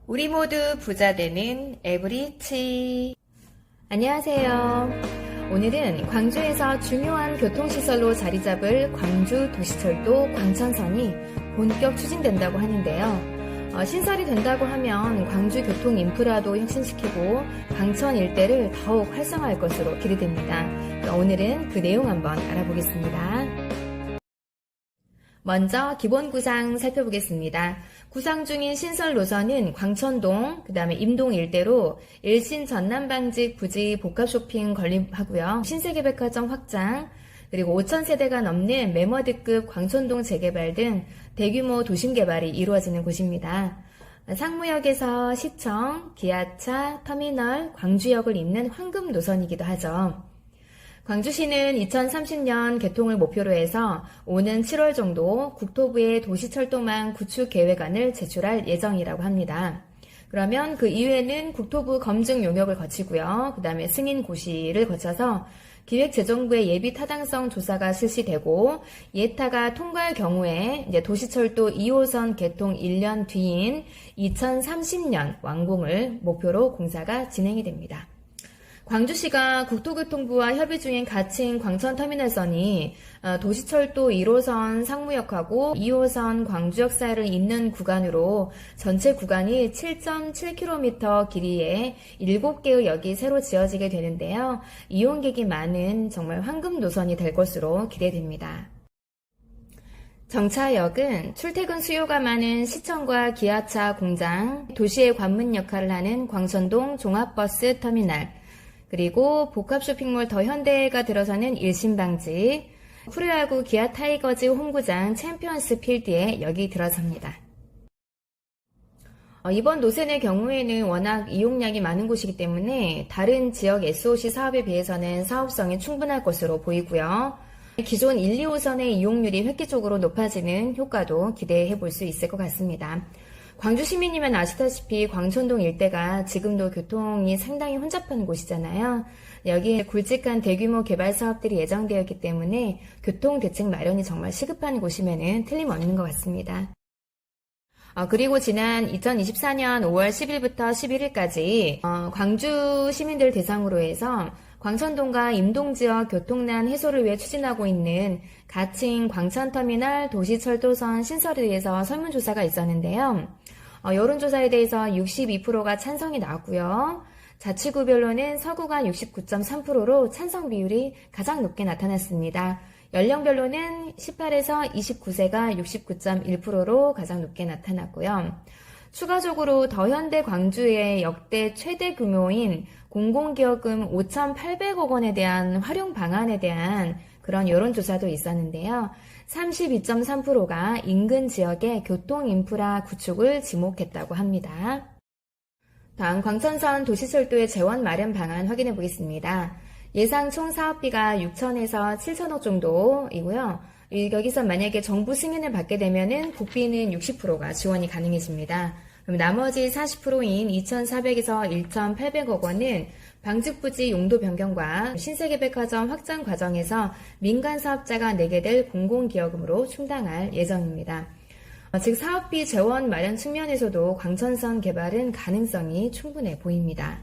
우리 모두 부자 되는 에브리치. 안녕하세요. 오늘은 광주에서 중요한 교통시설로 자리 잡을 광주 도시철도 광천선이 본격 추진된다고 하는데요. 신설이 된다고 하면 광주 교통 인프라도 혁신시키고 광천 일대를 더욱 활성화할 것으로 기대됩니다. 오늘은 그 내용 한번 알아보겠습니다. 먼저 기본 구상 살펴보겠습니다. 구상 중인 신설 노선은 광천동, 그 다음에 임동 일대로 일신 전남방직 부지 복합쇼핑 건립하고요. 신세계백화점 확장, 그리고 5,000세대가 넘는 매머드급 광천동 재개발 등 대규모 도심 개발이 이루어지는 곳입니다. 상무역에서 시청, 기아차, 터미널, 광주역을 잇는 황금 노선이기도 하죠. 광주시는 2030년 개통을 목표로 해서 오는 7월 정도 국토부에 도시철도망 구축 계획안을 제출할 예정이라고 합니다. 그러면 그 이후에는 국토부 검증 용역을 거치고요. 그 다음에 승인 고시를 거쳐서 기획재정부의 예비 타당성 조사가 실시되고 예타가 통과할 경우에 이제 도시철도 2호선 개통 1년 뒤인 2030년 완공을 목표로 공사가 진행이 됩니다. 광주시가 국토교통부와 협의 중인 가칭 광천터미널선이 도시철도 1호선 상무역하고 2호선 광주역 사이를 잇는 구간으로 전체 구간이 7.7km 길이에 7개의 역이 새로 지어지게 되는데요. 이용객이 많은 정말 황금 노선이 될 것으로 기대됩니다. 정차역은 출퇴근 수요가 많은 시청과 기아차 공장, 도시의 관문 역할을 하는 광천동 종합버스 터미널, 그리고 복합쇼핑몰 더현대가 들어서는 일신방직, 프로야구 기아 타이거즈 홈구장 챔피언스 필드에 역이 들어섭니다. 이번 노선의 경우에는 워낙 이용량이 많은 곳이기 때문에 다른 지역 SOC 사업에 비해서는 사업성이 충분할 것으로 보이고요. 기존 1, 2호선의 이용률이 획기적으로 높아지는 효과도 기대해 볼 수 있을 것 같습니다. 광주 시민이면 아시다시피 광천동 일대가 지금도 교통이 상당히 혼잡한 곳이잖아요. 여기에 굵직한 대규모 개발 사업들이 예정되어 있기 때문에 교통대책 마련이 정말 시급한 곳이면은 틀림없는 것 같습니다. 그리고 지난 2024년 5월 10일부터 11일까지 광주 시민들 대상으로 해서 광천동과 임동 지역 교통난 해소를 위해 추진하고 있는 가칭 광천터미널 도시철도선 신설에 대해서 설문조사가 있었는데요. 여론조사에 대해서 62%가 찬성이 나왔고요. 자치구별로는 서구가 69.3%로 찬성 비율이 가장 높게 나타났습니다. 연령별로는 18에서 29세가 69.1%로 가장 높게 나타났고요. 추가적으로 더현대 광주의 역대 최대 규모인 공공기여금 5,800억 원에 대한 활용 방안에 대한 그런 여론조사도 있었는데요. 32.3%가 인근 지역의 교통인프라 구축을 지목했다고 합니다. 다음 광천선 도시철도의 재원 마련 방안 확인해 보겠습니다. 예상 총 사업비가 6천에서 7천억 정도이고요. 여기서 만약에 정부 승인을 받게 되면은 국비는 60%가 지원이 가능해집니다. 그럼 나머지 40%인 2,400에서 1,800억 원은 방직부지 용도 변경과 신세계백화점 확장 과정에서 민간 사업자가 내게 될 공공기여금으로 충당할 예정입니다. 즉 사업비 재원 마련 측면에서도 광천선 개발은 가능성이 충분해 보입니다.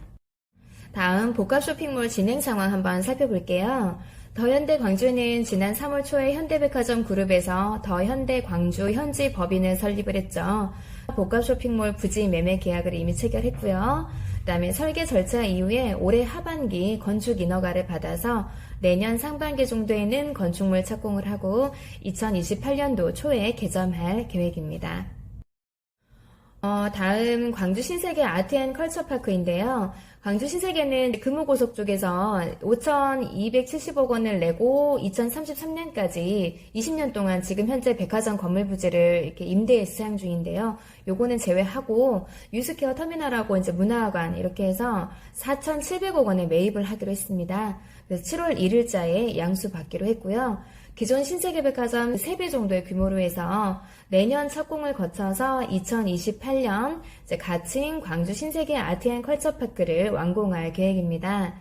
다음 복합쇼핑몰 진행 상황 한번 살펴볼게요. 더현대 광주는 지난 3월 초에 현대백화점 그룹에서 더현대 광주 현지 법인을 설립을 했죠. 복합쇼핑몰 부지 매매 계약을 이미 체결했고요. 그 다음에 설계 절차 이후에 올해 하반기 건축 인허가를 받아서 내년 상반기 정도에는 건축물 착공을 하고 2028년도 초에 개점할 계획입니다. 다음 광주 신세계 아트앤컬처파크인데요. 광주 신세계는 금호고속 쪽에서 5,270억 원을 내고 2033년까지 20년 동안 지금 현재 백화점 건물 부지를 이렇게 임대해서 사용 중인데요. 요거는 제외하고 유스케어 터미널하고 이제 문화관 이렇게 해서 4,700억 원에 매입을 하기로 했습니다. 그래서 7월 1일자에 양수받기로 했고요. 기존 신세계백화점 3배 정도의 규모로 해서 내년 착공을 거쳐서 2028년 가칭 광주 신세계 아트앤컬처파크를 완공할 계획입니다.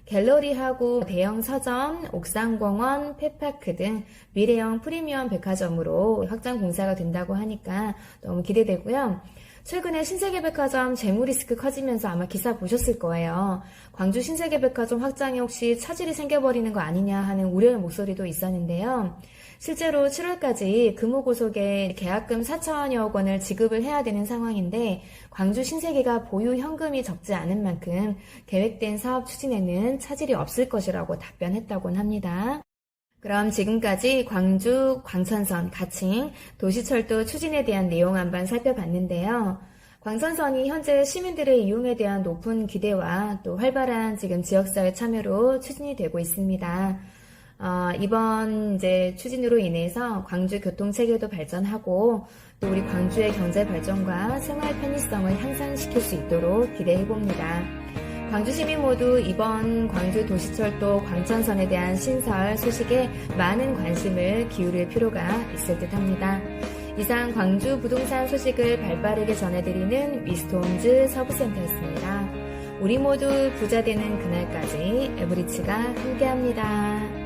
갤러리하고 대형 서점, 옥상공원, 펫파크 등 미래형 프리미엄 백화점으로 확장 공사가 된다고 하니까 너무 기대되고요. 최근에 신세계백화점 재무 리스크 커지면서 아마 기사 보셨을 거예요. 광주 신세계백화점 확장에 혹시 차질이 생겨버리는 거 아니냐 하는 우려의 목소리도 있었는데요. 실제로 7월까지 금호고속에 계약금 4천여억 원을 지급을 해야 되는 상황인데 광주 신세계가 보유 현금이 적지 않은 만큼 계획된 사업 추진에는 차질이 없을 것이라고 답변했다곤 합니다. 그럼 지금까지 광주, 광천선, 가칭, 도시철도 추진에 대한 내용 한번 살펴봤는데요. 광천선이 현재 시민들의 이용에 대한 높은 기대와 또 활발한 지금 지역사회 참여로 추진이 되고 있습니다. 이번 추진으로 인해서 광주 교통 체계도 발전하고 또 우리 광주의 경제 발전과 생활 편의성을 향상시킬 수 있도록 기대해 봅니다. 광주 시민 모두 이번 광주 도시철도 광천선에 대한 신설 소식에 많은 관심을 기울일 필요가 있을 듯 합니다. 이상 광주 부동산 소식을 발빠르게 전해드리는 위스톰즈 서부센터였습니다. 우리 모두 부자 되는 그날까지 에브리츠가 함께합니다.